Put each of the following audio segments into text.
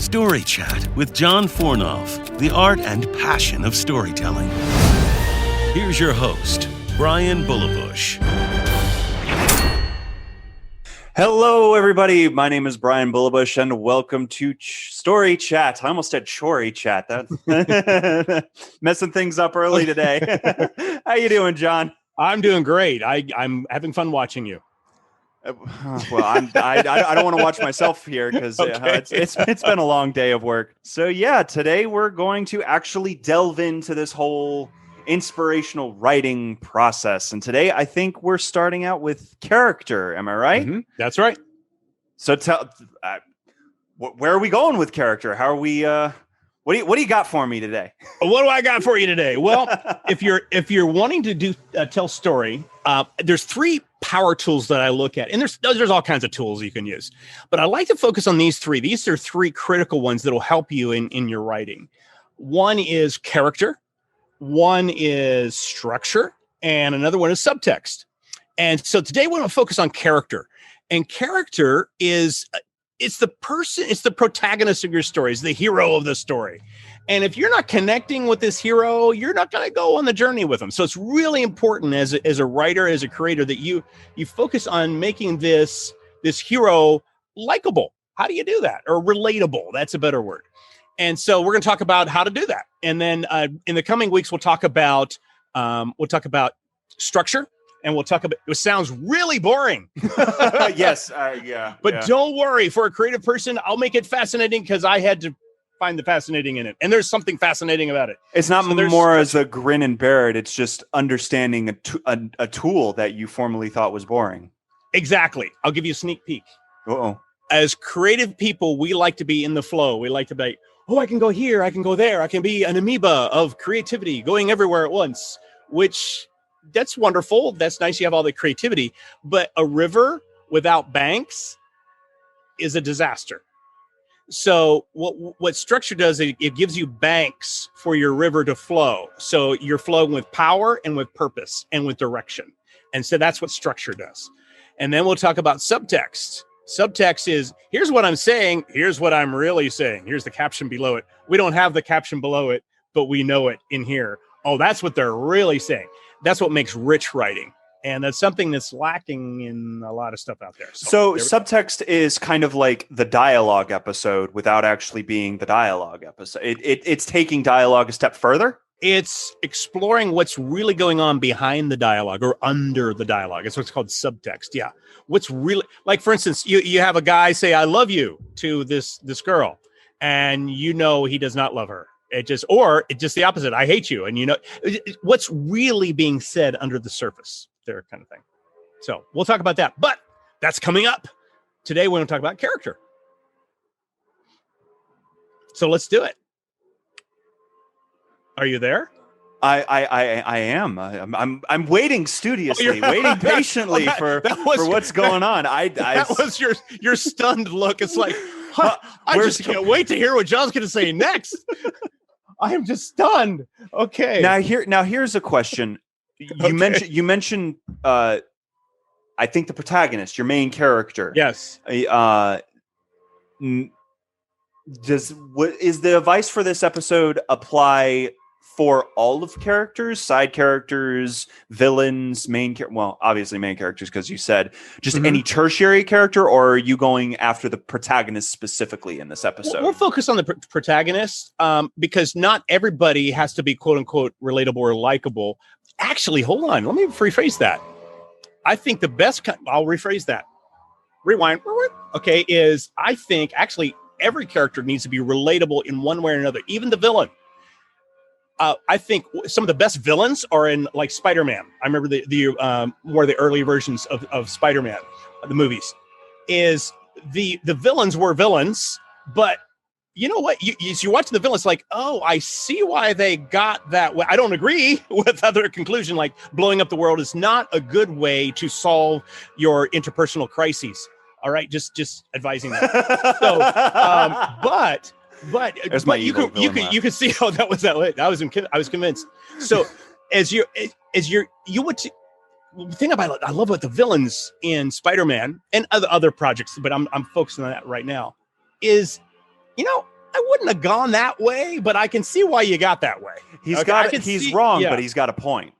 StoryChat with John Fornof, the art and passion of storytelling. Here's your host, Bryan Bullabush. Hello, everybody. My name is Bryan Bullabush, and welcome to StoryChat. I almost said StoryChat. That's messing things up early today. How you doing, John? I'm doing great. I'm having fun watching you. Well, I don't want to watch myself here because it's been a long day of work. So yeah, today we're going to actually delve into this whole inspirational writing process. And today I think we're starting out with character. Am I right? Mm-hmm. That's right. So where are we going with character? How are we? What do you got for me today? What do I got for you today? Well, if you're wanting to tell story, there's three power tools that I look at, and there's all kinds of tools you can use, but I like to focus on these three. These are three critical ones that will help you in your writing. One is character, one is structure, and another one is subtext. And so today we're going to focus on character, and character is it's the protagonist of your story, it's the hero of the story. And if you're not connecting with this hero, you're not going to go on the journey with them. So it's really important as a writer, as a creator, that you focus on making this hero likable. How do you do that? Or relatable. That's a better word. And so we're going to talk about how to do that. And then in the coming weeks, we'll talk about structure. And we'll talk about, it sounds really boring. Yes. Yeah. But Don't worry, for a creative person, I'll make it fascinating because I had to find the fascinating in it. And there's something fascinating about it. It's not more as a grin and bear it. It's just understanding a tool that you formerly thought was boring. Exactly. I'll give you a sneak peek. Uh-oh. As creative people, we like to be in the flow. We like to be, I can go here, I can go there. I can be an amoeba of creativity going everywhere at once, which... that's wonderful. That's nice. You have all the creativity, but a river without banks is a disaster. So what structure does, it gives you banks for your river to flow. So you're flowing with power and with purpose and with direction. And so that's what structure does. And then we'll talk about subtext. Subtext is, here's what I'm saying. Here's what I'm really saying. Here's the caption below it. We don't have the caption below it, but we know it in here. Oh, that's what they're really saying. That's what makes rich writing. And that's something that's lacking in a lot of stuff out there. So subtext is kind of like the dialogue episode without actually being the dialogue episode. It's taking dialogue a step further. It's exploring what's really going on behind the dialogue or under the dialogue. It's what's called subtext. Yeah. What's really, like, for instance, you have a guy say, I love you to this girl, and you know he does not love her. It's just the opposite. I hate you. And you know, what's really being said under the surface there, kind of thing. So we'll talk about that, but that's coming up. Today, we're going to talk about character. So let's do it. Are you there? I am. I'm waiting studiously, waiting patiently for what's going on. That was your stunned look. It's like, I just can't wait to hear what John's going to say next. I am just stunned. Okay. Now here's a question. You mentioned I think the protagonist, your main character. Yes. Is the advice for this episode apply for all of characters, side characters, villains, obviously main characters, because you said just any tertiary character, or are you going after the protagonist specifically in this episode? We'll focus on the protagonist because not everybody has to be quote unquote relatable or likable. Actually, hold on. Let me rephrase that. I think the best, I'll rephrase that. Rewind. Okay, I think actually every character needs to be relatable in one way or another, even the villain. I think some of the best villains are in, like, Spider-Man. I remember the more of the early versions of Spider-Man, the movies. Is the villains were villains, but you know what? You watch the villains, like, oh, I see why they got that way. I don't agree with other conclusion, like blowing up the world is not a good way to solve your interpersonal crises. All right, just advising that. So, but you can see how that was that. I was convinced. So the thing I love about the villains in Spider-Man and other projects, but I'm focusing on that right now, is, I wouldn't have gone that way, but I can see why you got that way. He's wrong, but he's got a point.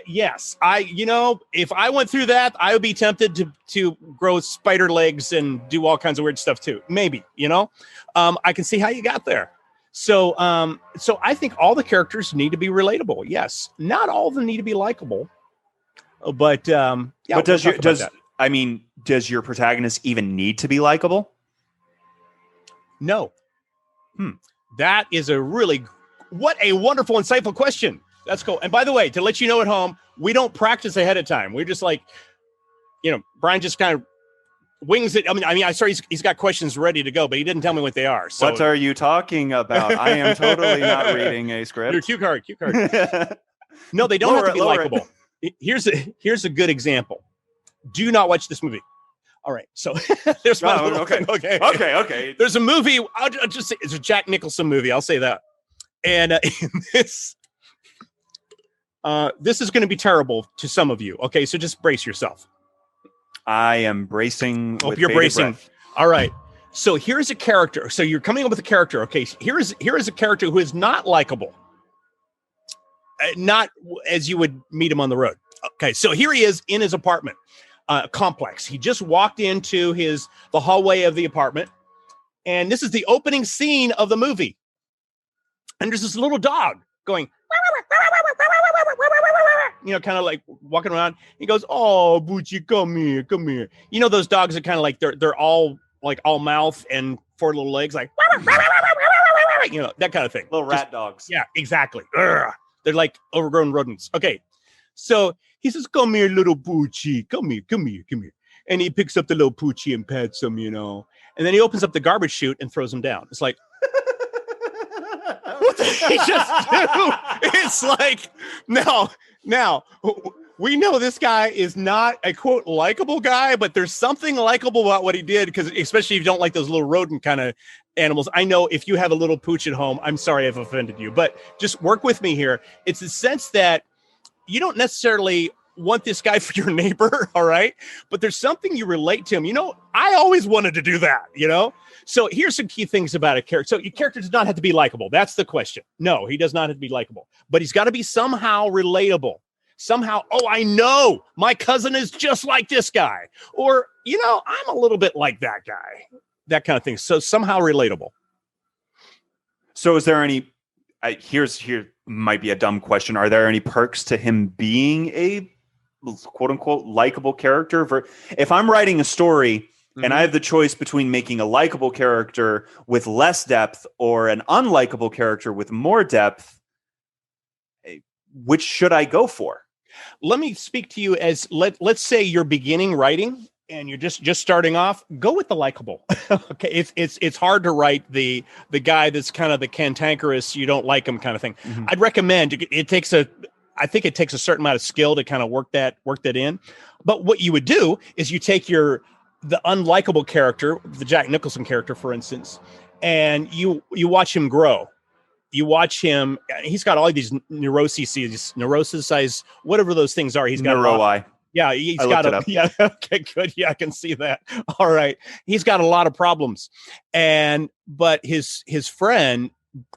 Yes. If I went through that, I would be tempted to grow spider legs and do all kinds of weird stuff too. Maybe, I can see how you got there. So I think all the characters need to be relatable. Yes. Not all of them need to be likable, but but does your protagonist even need to be likable? No. That is what a wonderful, insightful question. That's cool. And by the way, to let you know at home, we don't practice ahead of time. We're just like, Bryan just kind of wings it. I saw he's got questions ready to go, but he didn't tell me what they are. So what are you talking about? I am totally not reading a script. Your cue card. No, they don't have to be likable. Here's a good example. Do not watch this movie. All right, so there's my okay. There's a movie. I'll just say it's a Jack Nicholson movie. I'll say that. And in this is going to be terrible to some of you. Okay, so just brace yourself. I am bracing. Hope you're bracing. Breath. All right. So here's a character. So you're coming up with a character. Okay, here is a character who is not likable. Not as you would meet him on the road. Okay, so here he is in his apartment. Complex. He just walked into the hallway of the apartment, and this is the opening scene of the movie. And there's this little dog going, kind of like walking around. He goes, "Oh, Bucci, come here." Those dogs are kind of like they're all like all mouth and four little legs, like that kind of thing. Little rat dogs. Yeah, exactly. Urgh. They're like overgrown rodents. Okay, so he says, "Come here, little Poochie. Come here." And he picks up the little Poochie and pets him, And then he opens up the garbage chute and throws him down. It's like, what did he just do? It's like, now, we know this guy is not a, quote, likable guy, but there's something likable about what he did, because especially if you don't like those little rodent kind of animals. I know if you have a little pooch at home, I'm sorry I've offended you, but just work with me here. It's the sense that you don't necessarily want this guy for your neighbor, all right? But there's something you relate to him. I always wanted to do that, So here's some key things about a character. So your character does not have to be likable. That's the question. No, he does not have to be likable. But he's got to be somehow relatable. Somehow, I know my cousin is just like this guy. Or, I'm a little bit like that guy. That kind of thing. So somehow relatable. So is there any... Here might be a dumb question. Are there any perks to him being a quote unquote likable character? If I'm writing a story and I have the choice between making a likable character with less depth or an unlikable character with more depth, which should I go for? Let me speak to you as let's say you're beginning writing and you're just starting off. Go with the likable. Okay, it's hard to write the guy that's kind of the cantankerous, you don't like him kind of thing. I'd recommend I think it takes a certain amount of skill to kind of work that in. But what you would do is you take the unlikable character, the Jack Nicholson character, for instance, and you watch him grow. You watch him. He's got all these neurosis, whatever those things are. He's got neuroi. Yeah, he's got a. Yeah, okay, good. Yeah, I can see that. All right, he's got a lot of problems, but his friend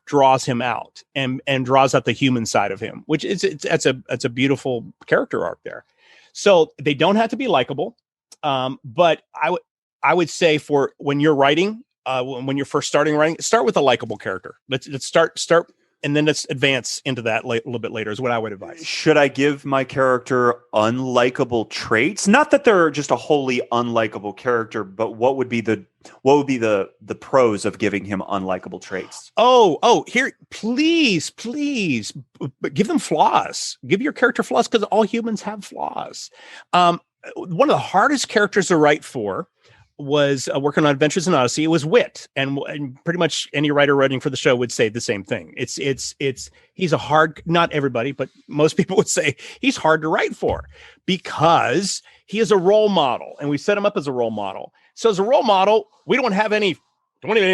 draws him out and draws out the human side of him, which that's a beautiful character arc there. So they don't have to be likable, but I would say for when you're writing, when you're first starting writing, start with a likable character. Let's start, and then let's advance into that a little bit later. Is what I would advise. Should I give my character unlikable traits? Not that they're just a wholly unlikable character, but what would be the pros of giving him unlikable traits? Oh, here, please, give them flaws. Give your character flaws, because all humans have flaws. One of the hardest characters to write for was working on Adventures in Odyssey. It was wit, and pretty much any writer writing for the show would say the same thing. He's a hard, not everybody, but most people would say he's hard to write for because he is a role model, and we set him up as a role model. So as a role model, we don't have any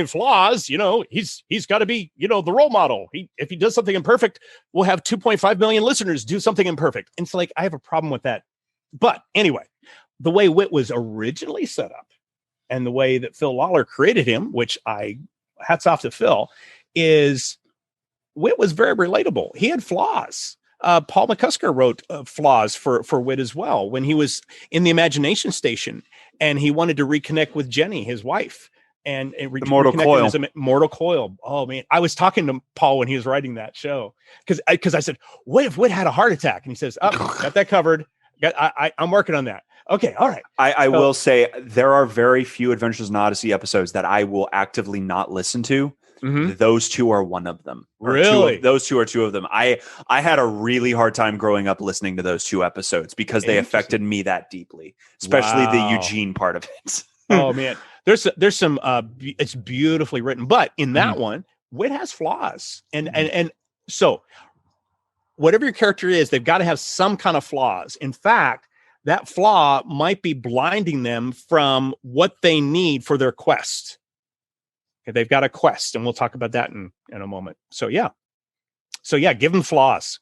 flaws. He's got to be, the role model. If he does something imperfect, we'll have 2.5 million listeners do something imperfect. And it's like, I have a problem with that. But anyway, the way wit was originally set up, and the way that Phil Lawler created him, which I hats off to Phil, is Whit was very relatable. He had flaws. Paul McCusker wrote flaws for Whit as well when he was in the imagination station and he wanted to reconnect with Jenny, his wife, and the Mortal Coil. Mortal Coil. Oh man, I was talking to Paul when he was writing that show because I said, "What if Whit had a heart attack?" And he says, "Oh, got that covered. I'm working on that." Okay, all right. I will say there are very few Adventures in Odyssey episodes that I will actively not listen to. Mm-hmm. Those two are one of them. Really? Those two are two of them. I had a really hard time growing up listening to those two episodes because they affected me that deeply, especially the Eugene part of it. Oh man, there's some it's beautifully written, but in that one, Whit has flaws, and so whatever your character is, they've got to have some kind of flaws. In fact, that flaw might be blinding them from what they need for their quest. Okay, they've got a quest, and we'll talk about that in a moment. So yeah, give them flaws.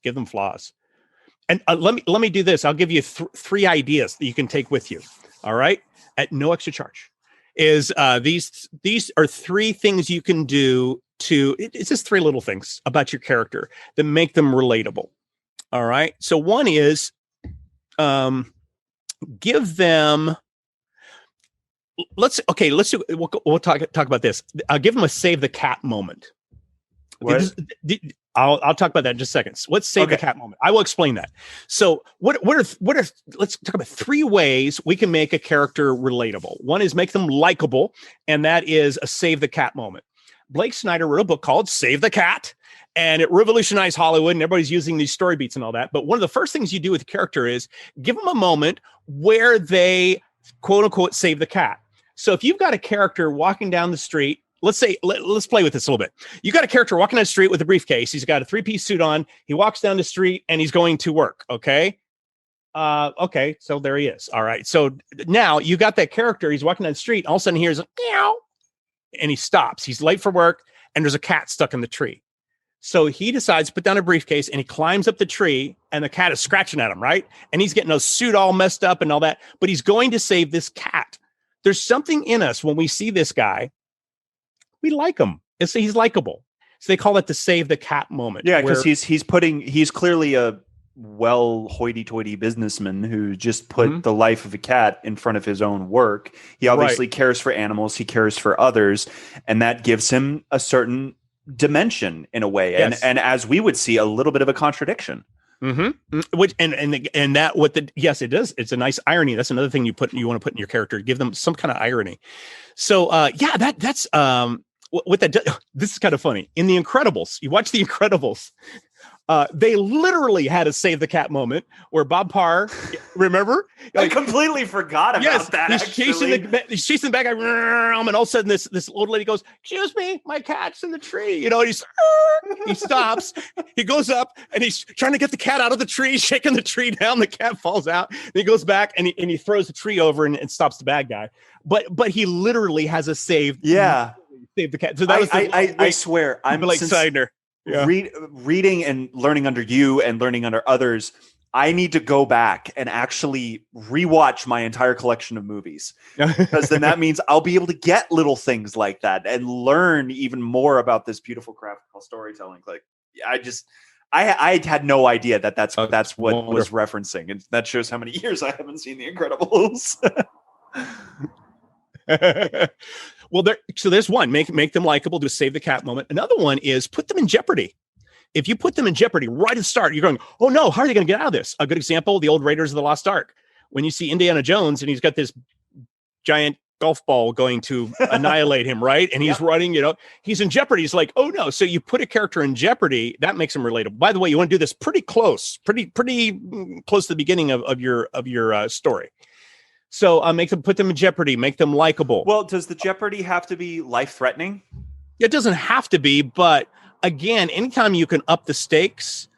And let me do this. I'll give you three ideas that you can take with you. All right, at no extra charge. Is these are three things you can do it's just three little things about your character that make them relatable. All right. So one is give them. We'll talk about this. I'll give them a save the cat moment. I'll talk about that in just seconds. Let's save the cat moment. I will explain that. So what are let's talk about three ways we can make a character relatable. One is make them likable, and that is a save the cat moment. Blake Snyder wrote a book called Save the Cat, and it revolutionized Hollywood, and everybody's using these story beats and all that. But one of the first things you do with a character is give them a moment where they quote unquote save the cat. So if you've got a character walking down the street, let's play with this a little bit. You got a character walking down the street with a briefcase. He's got a 3-piece suit on. He walks down the street and he's going to work. Okay. So there he is. All right. So now you got that character. He's walking down the street. All of a sudden he hears a meow and he stops. He's late for work and there's a cat stuck in the tree. So he decides to put down a briefcase and he climbs up the tree and the cat is scratching at him. Right. And he's getting a suit all messed up and all that, but he's going to save this cat. There's something in us when we see this guy, we like him. He's likable. So they call it the save the cat moment. Yeah, because he's clearly a hoity-toity businessman who just put the life of a cat in front of his own work. He obviously cares for animals. He cares for others. And that gives him a certain dimension in a way. Yes. And as we would see, a little bit of a contradiction. Which yes, it does. It's a nice irony. That's another thing you want to put in your character. Give them some kind of irony. So that's what that. This is kind of funny. In The Incredibles, you watch The Incredibles. They literally had a save the cat moment where Bob Parr, remember? I completely forgot about that. He's chasing the bad guy, and all of a sudden this old lady goes, "Excuse me, my cat's in the tree." You know, he stops, he goes up, and he's trying to get the cat out of the tree, shaking the tree down. The cat falls out, and he goes back and he throws the tree over and stops the bad guy. But he literally has a save. Yeah, save the cat. So that was I swear, I'm like Seidner. Yeah. Reading and learning under you and learning under others, I need to go back and actually rewatch my entire collection of movies, because then that means I'll be able to get little things like that and learn even more about this beautiful craft called storytelling. Like, I had no idea that's what was referencing, and that shows how many years I haven't seen The Incredibles. Well, there's one, make them likable, to save the cat moment. Another one is put them in jeopardy. If you put them in jeopardy right at the start, you're going, oh no, how are they going to get out of this? A good example, the old Raiders of the Lost Ark. When you see Indiana Jones and he's got this giant golf ball going to annihilate him, right? And he's running, he's in jeopardy. He's like, oh no. So you put a character in jeopardy, that makes him relatable. By the way, you want to do this pretty close to the beginning of your story. So put them in jeopardy, make them likable. Well, does the jeopardy have to be life-threatening? It doesn't have to be, but again, anytime you can up the stakes,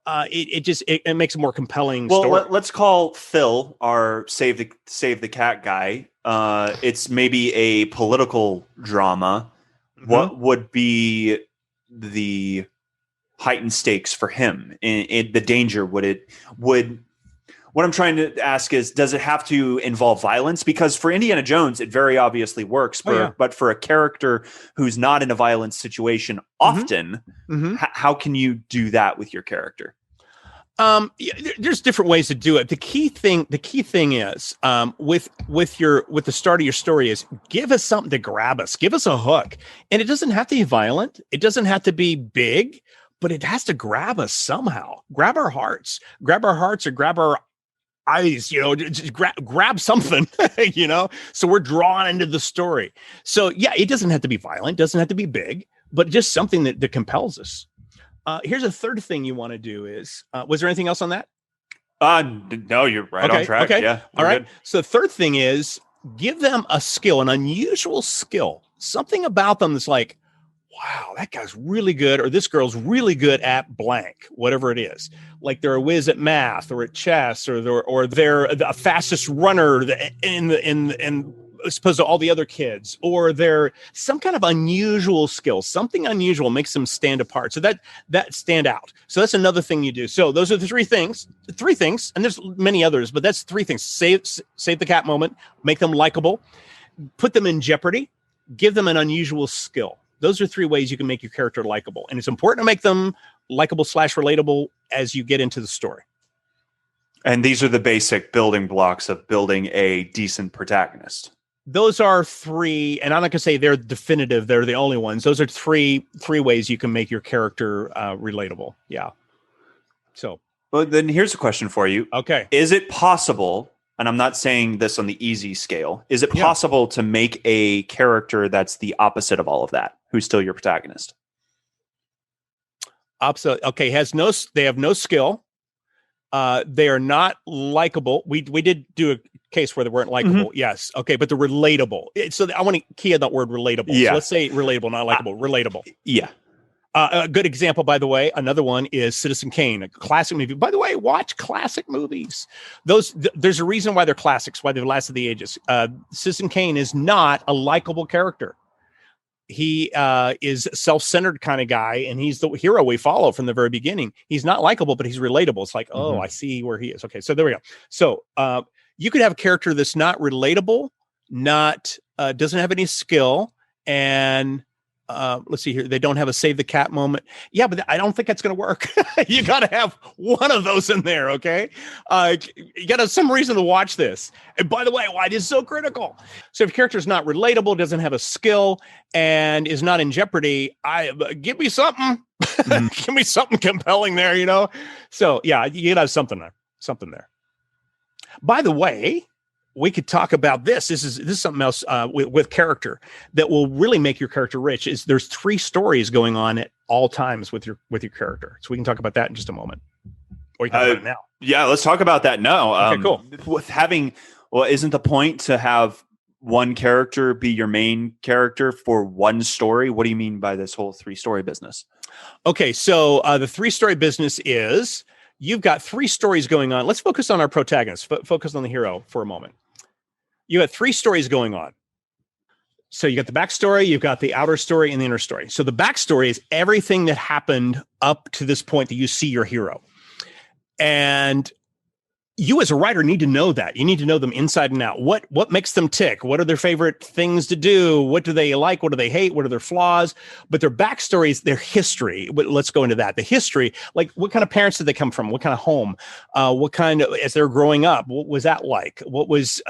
it makes a more compelling story. Well, let's call Phil our save the cat guy. It's maybe a political drama. Mm-hmm. What would be the heightened stakes for him? In the danger, What I'm trying to ask is, does it have to involve violence? Because for Indiana Jones, it very obviously works. But for a character who's not in a violent situation often, how can you do that with your character? There's different ways to do it. The key thing is with the start of your story is give us something to grab us, give us a hook, and it doesn't have to be violent. It doesn't have to be big, but it has to grab us somehow. Grab our hearts, or grab our eyes. Just grab something. So we're drawn into the story. So yeah, it doesn't have to be violent, doesn't have to be big, but just something that compels us. Here's a third thing you want to do is, was there anything else on that? No, you're right on track. Okay. Yeah. All right. Good. So the third thing is give them a skill, an unusual skill, something about them that's like, wow, that guy's really good, or this girl's really good at blank, whatever it is. Like they're a whiz at math or at chess, or they're the fastest runner in as opposed to all the other kids, or they're some kind of unusual skill. Something unusual makes them stand apart. So that stand out. So that's another thing you do. So those are the three things, and there's many others, but that's three things. Save the cat moment, make them likable, put them in jeopardy, give them an unusual skill. Those are three ways you can make your character likable. And it's important to make them likable / relatable as you get into the story. And these are the basic building blocks of building a decent protagonist. Those are three, and I'm not going to say they're definitive. They're the only ones. Those are three ways you can make your character relatable. Yeah. So. Well, then here's a question for you. Okay. Is it possible, and I'm not saying this on the easy scale, is it possible to make a character that's the opposite of all of that, who's still your protagonist? Opposite. Okay. They have no skill. They are not likable. We did do a case where they weren't likable. Yes. Okay. But they're relatable. So I want to key on that word relatable. Yeah. So let's say relatable, not likable. Relatable. Yeah. A good example, by the way, another one is Citizen Kane, a classic movie. By the way, watch classic movies. There's a reason why they're classics, why they've lasted the ages. Citizen Kane is not a likable character. He is a self-centered kind of guy, and he's the hero we follow from the very beginning. He's not likable, but he's relatable. It's like, oh, I see where he is. Okay, so there we go. So you could have a character that's not relatable, doesn't have any skill, and let's see here. They don't have a save the cat moment. Yeah, but I don't think that's going to work. You got to have one of those in there. Okay. You got to have some reason to watch this. And by the way, why it is so critical. So if your character is not relatable, doesn't have a skill, and is not in jeopardy, give me something, give me something compelling there, So yeah, you got to have something there. By the way, we could talk about this. This is something else with character that will really make your character rich. Is there's 3 stories going on at all times with your character. So we can talk about that in just a moment. Or you can talk about it now. Yeah, let's talk about that now. Okay, cool. Isn't the point to have one character be your main character for one story? What do you mean by this whole 3-story business? Okay, so the 3-story business is you've got 3 stories going on. Let's focus on our protagonist. Focus on the hero for a moment. You got 3 stories going on. So you got the backstory, you've got the outer story, and the inner story. So the backstory is everything that happened up to this point that you see your hero. And you as a writer need to know that. You need to know them inside and out. What makes them tick? What are their favorite things to do? What do they like? What do they hate? What are their flaws? But their backstory is their history. Let's go into that. The history, like what kind of parents did they come from? What kind of home? What kind of, as they're growing up, what was that like? What was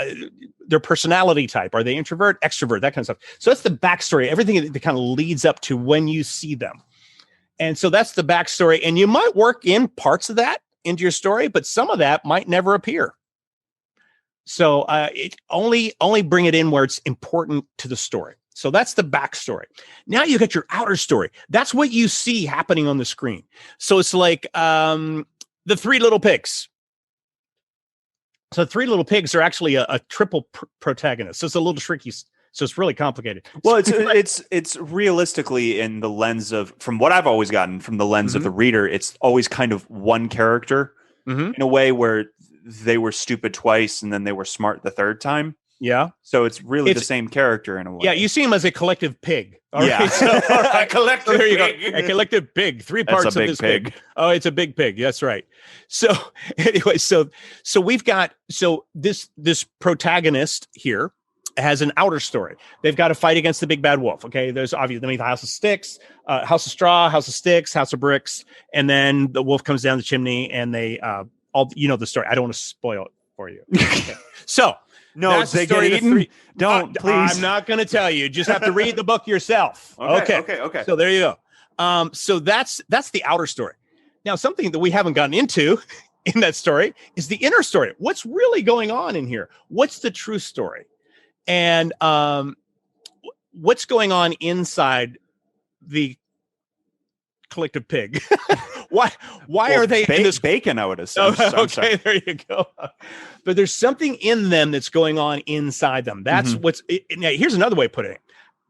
their personality type? Are they introvert, extrovert, that kind of stuff? So that's the backstory, everything that kind of leads up to when you see them. And so that's the backstory. And you might work in parts of that into your story, but some of that might never appear. So it only bring it in where it's important to the story. So that's the backstory. Now you got your outer story. That's what you see happening on the screen. So it's like the 3 Little Pigs. So 3 Little Pigs are actually a triple protagonist. So it's a little tricky. So it's really complicated. Well, it's realistically in the lens of, from what I've always gotten from the lens of the reader, it's always kind of one character in a way where they were stupid twice and then they were smart the third time. Yeah. So it's really the It's- same character in a way. Yeah, you see him as a collective pig. All Yeah. right. So, all right. Collective So there you pig. go. A collective pig. Three That's parts a of big this pig. Oh, it's a big pig. That's right. So anyway, so we've got this protagonist here has an outer story. They've got to fight against the big bad wolf. Okay, there's obviously the house of sticks, house of straw, house of sticks, house of bricks, and then the wolf comes down the chimney, and they all the story. I don't want to spoil it for you. Okay. So. No, That's they the story get of the eaten. three- Don't, please. I'm not going to tell you. You just have to read the book yourself. Okay. So there you go. So that's the outer story. Now, something that we haven't gotten into in that story is the inner story. What's really going on in here? What's the true story? And what's going on inside the collective pig? Why are they in this bacon? I would assume. Oh, okay, there you go. But there's something in them that's going on inside them. That's now, here's another way of putting it.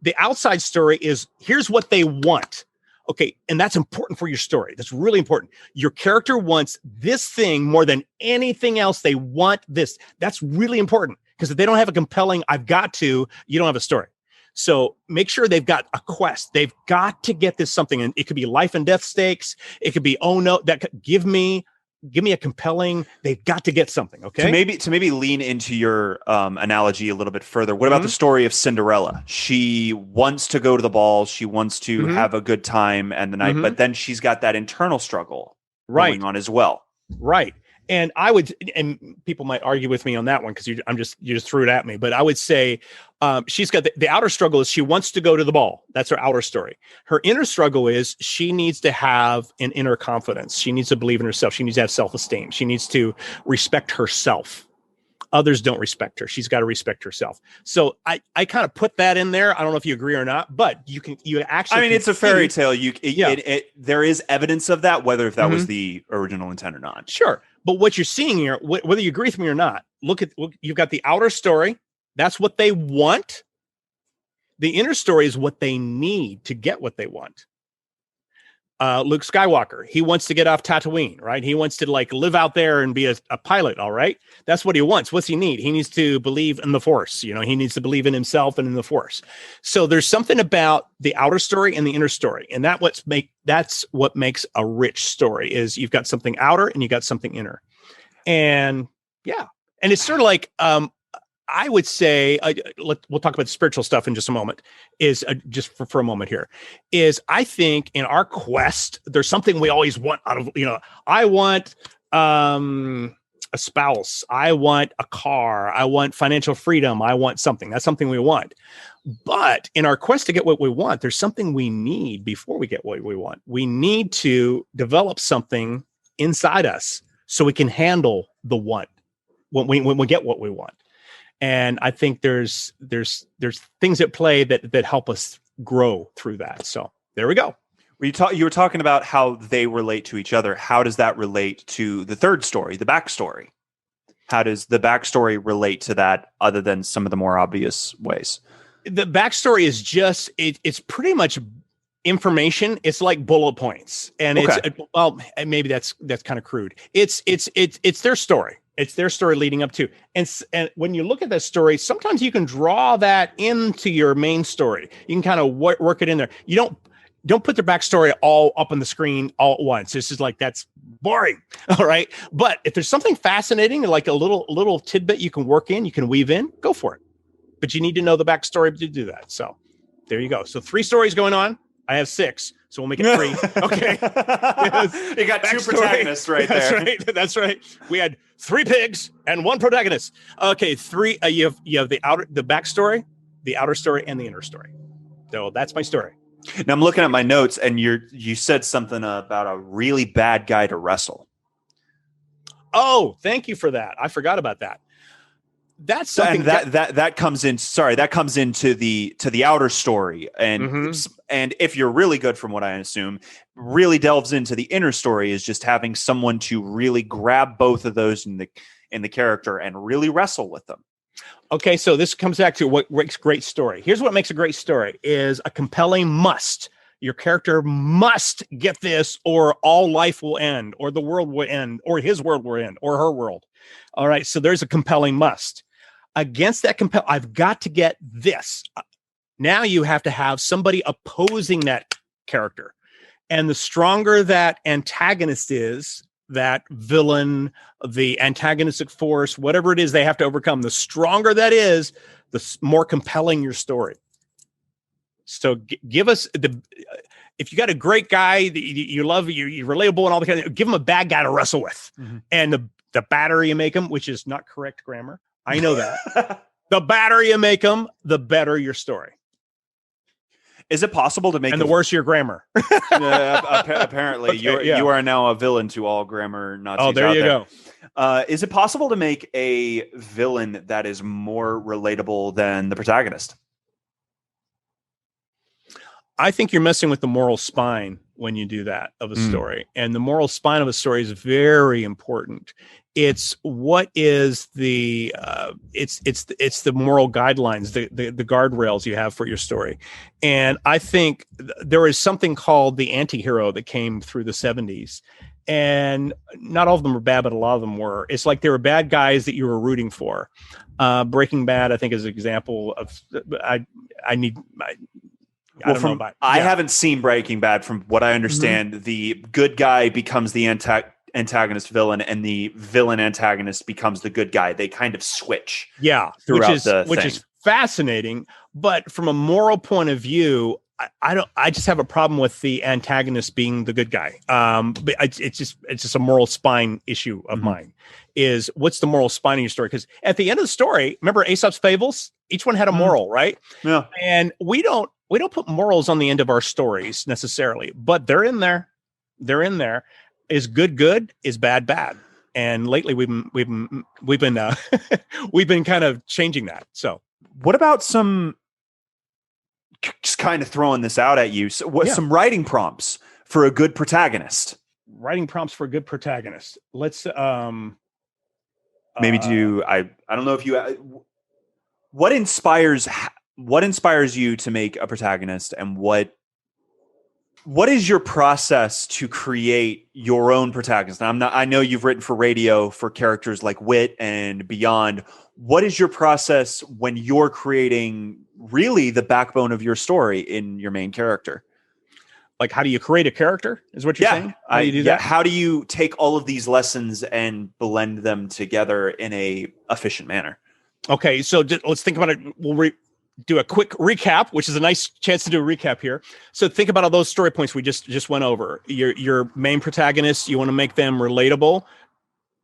The outside story is here's what they want. Okay, and that's important for your story. That's really important. Your character wants this thing more than anything else. They want this. That's really important because if they don't have a compelling, I've got to, you don't have a story. So make sure they've got a quest. They've got to get this something, and it could be life and death stakes. It could be, oh no, give me a compelling. They've got to get something. Okay. To maybe lean into your analogy a little bit further. What about the story of Cinderella? She wants to go to the ball. She wants to have a good time and the night, but then she's got that internal struggle going on as well. Right. And and people might argue with me on that one because you just threw it at me. But I would say she's got the outer struggle is she wants to go to the ball. That's her outer story. Her inner struggle is she needs to have an inner confidence. She needs to believe in herself. She needs to have self-esteem. She needs to respect herself. Others don't respect her. She's got to respect herself. So I kind of put that in there. I don't know if you agree or not, but you actually. I mean, it's a fairy tale. There is evidence of that, whether if that was the original intent or not. Sure. But what you're seeing here, whether you agree with me or not, look, you've got the outer story. That's what they want. The inner story is what they need to get what they want. Luke Skywalker, he wants to get off Tatooine, right? He wants to live out there and be a pilot. All right. That's what he wants. What's he need? He needs to believe in the Force. He needs to believe in himself and in the Force. So there's something about the outer story and the inner story. And that's what makes a rich story is you've got something outer and you got something inner. And yeah. And it's sort of like, I would say, we'll talk about the spiritual stuff in just a moment, is just for a moment here, is I think in our quest, there's something we always want out of, I want a spouse, I want a car, I want financial freedom, I want something. That's something we want. But in our quest to get what we want, there's something we need before we get what we want. We need to develop something inside us so we can handle the want when we get what we want. And I think there's things at play that help us grow through that. So there we go. You were talking about how they relate to each other. How does that relate to the third story, the backstory? How does the backstory relate to that other than some of the more obvious ways? The backstory is just, it's pretty much information. It's like bullet points. And maybe that's kind of crude. It's their story. It's their story leading up to. And when you look at that story, sometimes you can draw that into your main story. You can kind of work it in there. You don't put their backstory all up on the screen all at once. It's just that's boring. All right. But if there's something fascinating, like a little tidbit you can work in, you can weave in, go for it. But you need to know the backstory to do that. So there you go. So 3 stories going on. I have 6. So we'll make it 3. Okay. Yes. You got 2 protagonists right there. That's right. We had 3 pigs and 1 protagonist. Okay. 3. You have the backstory, the outer story, and the inner story. So that's my story. Now I'm looking at my notes, and you said something about a really bad guy to wrestle. Oh, thank you for that. I forgot about that. That's something that comes in. Sorry, that comes into the outer story, and and if you're really good, from what I assume, really delves into the inner story is just having someone to really grab both of those in the character and really wrestle with them. Okay, so this comes back to what makes a great story. Here's what makes a great story is a compelling must. Your character must get this or all life will end, or the world will end, or his world will end, or her world. All right, so there's a compelling must. against that compel. I've got to get this. Now you have to have somebody opposing that character. And the stronger that antagonist is, that villain, the antagonistic force, whatever it is they have to overcome, the stronger that is, the more compelling your story. So give us if you got a great guy that you love, you're relatable and all the kind of, give him a bad guy to wrestle with. Mm-hmm. And the badder you make him, which is not correct grammar. I know that. The badder you make him, the better your story. Is it possible to make and the worse your grammar? Apparently, okay, you are now a villain to all grammar Nazis. Oh, there you go. Is it possible to make a villain that is more relatable than the protagonist? I think you're messing with the moral spine when you do that of a story. And the moral spine of a story is very important. It's what is the it's the moral guidelines, the guardrails you have for your story. And I think there is something called the anti-hero that came through the 70s. And not all of them were bad, but a lot of them were. It's like they were bad guys that you were rooting for. Breaking Bad, I think, is an example of I haven't seen Breaking Bad. From what I understand, the good guy becomes the antagonist villain, and the villain antagonist becomes the good guy. They kind of switch. Yeah, which is fascinating. But from a moral point of view, I just have a problem with the antagonist being the good guy. But it's just a moral spine issue of mine. Is what's the moral spine in your story? Because at the end of the story, remember Aesop's fables? Each one had a moral, right? Yeah. And we don't put morals on the end of our stories necessarily, but they're in there. They're in there. Is good? Is bad? And lately we've been we've been kind of changing that. So what about some, just kind of throwing this out at you, some writing prompts for a good protagonist? Writing prompts for a good protagonist. Let's maybe do I don't know if you what inspires you to make a protagonist, and what is your process to create your own protagonist? Now, I know you've written for radio for characters like Wit and beyond. What is your process when you're creating really the backbone of your story in your main character? Like, how do you create a character is what you're saying? How do you do that? How do you take all of these lessons and blend them together in a efficient manner? Okay, so let's think about it. We'll do a quick recap, which is a nice chance to do a recap here. So think about all those story points we just went over. Your main protagonists, you want to make them relatable,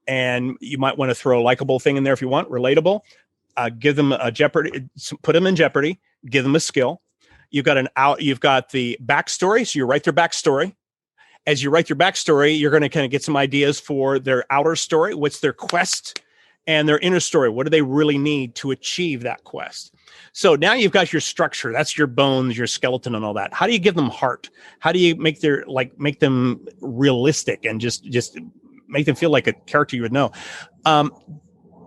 and you might want to throw a likable thing in there if you want. Relatable, give them a jeopardy, put them in jeopardy, give them a skill. You've got the backstory, so you write their backstory. As you write your backstory, you're going to kind of get some ideas for their outer story. What's their quest? And their inner story. What do they really need to achieve that quest? So now you've got your structure. That's your bones, your skeleton, and all that. How do you give them heart? How do you make them realistic and just make them feel like a character you would know?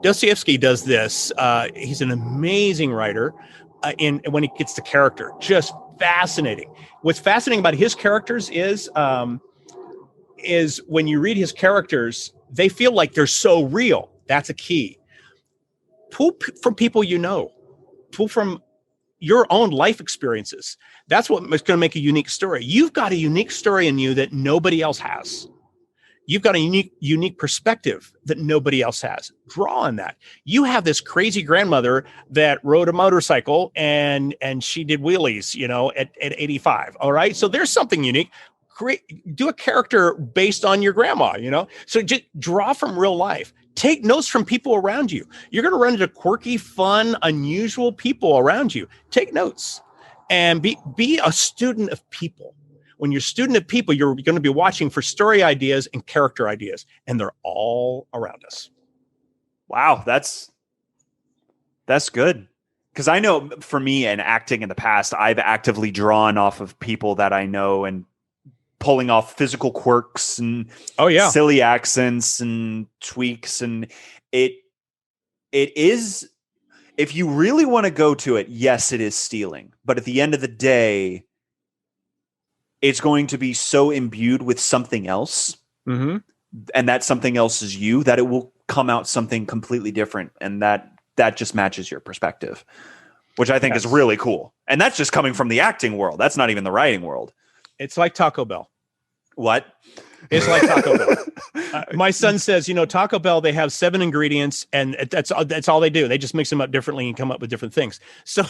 Dostoevsky does this. He's an amazing writer. When he gets to character, just fascinating. What's fascinating about his characters is when you read his characters, they feel like they're so real. That's a key. Pull from people you know. Pull from your own life experiences. That's what's going to make a unique story. You've got a unique story in you that nobody else has. You've got a unique perspective that nobody else has. Draw on that. You have this crazy grandmother that rode a motorcycle and she did wheelies, at 85. All right. So there's something unique. Do a character based on your grandma, So just draw from real life. Take notes from people around you. You're going to run into quirky, fun, unusual people around you. Take notes and be a student of people. When you're a student of people, you're going to be watching for story ideas and character ideas, and they're all around us. Wow, that's good. Because I know for me and acting in the past, I've actively drawn off of people that I know and pulling off physical quirks and silly accents and tweaks. And it is, if you really want to go to it, yes, it is stealing. But at the end of the day, it's going to be so imbued with something else. Mm-hmm. And that something else is you, that it will come out something completely different. And that that just matches your perspective, which I think is really cool. And that's just coming from the acting world. That's not even the writing world. It's like Taco Bell. What? It's like Taco Bell. My son says, Taco Bell, they have 7 ingredients and that's all they do. They just mix them up differently and come up with different things. So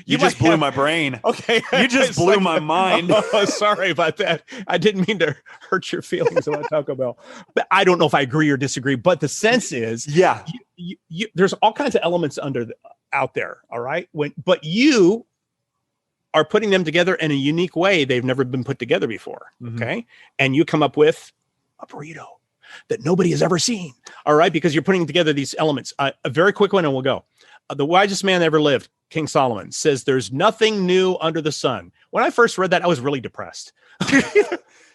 you just blew my brain. Okay. You just blew my mind. Oh, sorry about that. I didn't mean to hurt your feelings about Taco Bell. But I don't know if I agree or disagree, but the sense is, there's all kinds of elements out there. All right. But you are putting them together in a unique way. They've never been put together before. Okay. And you come up with a burrito that nobody has ever seen. All right. Because you're putting together these elements. A very quick one and we'll go. The wisest man that ever lived, King Solomon, says there's nothing new under the sun. When I first read that, I was really depressed. There's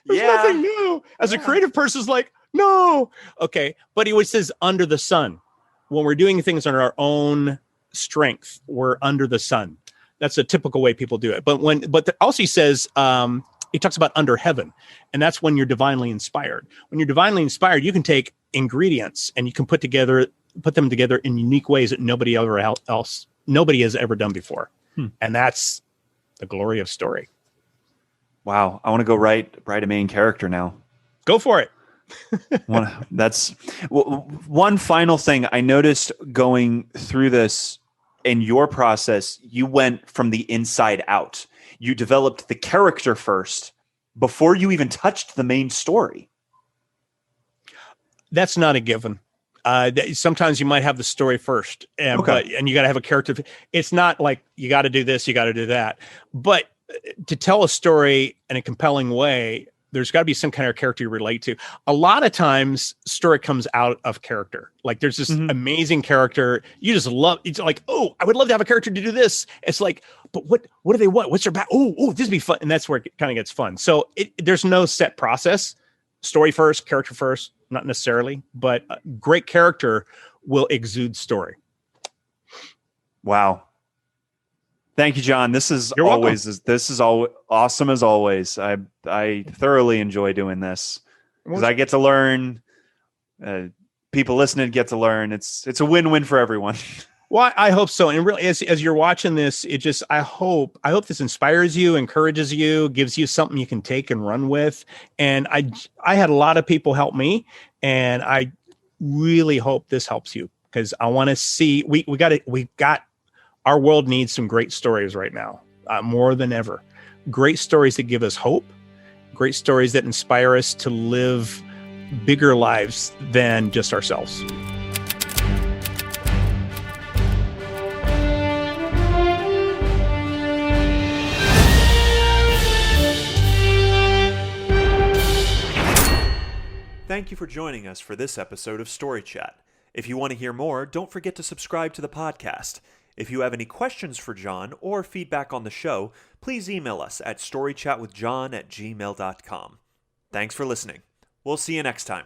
nothing new. As a creative person, is like, no. Okay. But he always says under the sun. When we're doing things on our own strength, we're under the sun. That's a typical way people do it. But also he says, he talks about under heaven, and that's when you're divinely inspired. When you're divinely inspired, you can take ingredients and you can put them together in unique ways that nobody has ever done before. And that's the glory of story. Wow. I want to go write a main character now. Go for it. One final thing I noticed going through this. In your process, you went from the inside out. You developed the character first before you even touched the main story. That's not a given. Sometimes you might have the story first, and you got to have a character. It's not like you got to do this, you got to do that. But to tell a story in a compelling way, there's got to be some kind of character you relate to. A lot of times story comes out of character. Like there's this amazing character. You just love, it's like, oh, I would love to have a character to do this. It's like, but what do they want? What's their back? Oh, this would be fun. And that's where it kind of gets fun. So there's no set process. Story first, character first, not necessarily, but a great character will exude story. Wow. Thank you, John. This is awesome as always. I thoroughly enjoy doing this because I get to learn. People listening get to learn. It's a win-win for everyone. Well, I hope so. And really, as you're watching this, I hope this inspires you, encourages you, gives you something you can take and run with. And I had a lot of people help me, and I really hope this helps you because I want to see we got. Our world needs some great stories right now, more than ever. Great stories that give us hope, great stories that inspire us to live bigger lives than just ourselves. Thank you for joining us for this episode of StoryChat. If you want to hear more, don't forget to subscribe to the podcast. If you have any questions for John or feedback on the show, please email us at storychatwithjohn@gmail.com. Thanks for listening. We'll see you next time.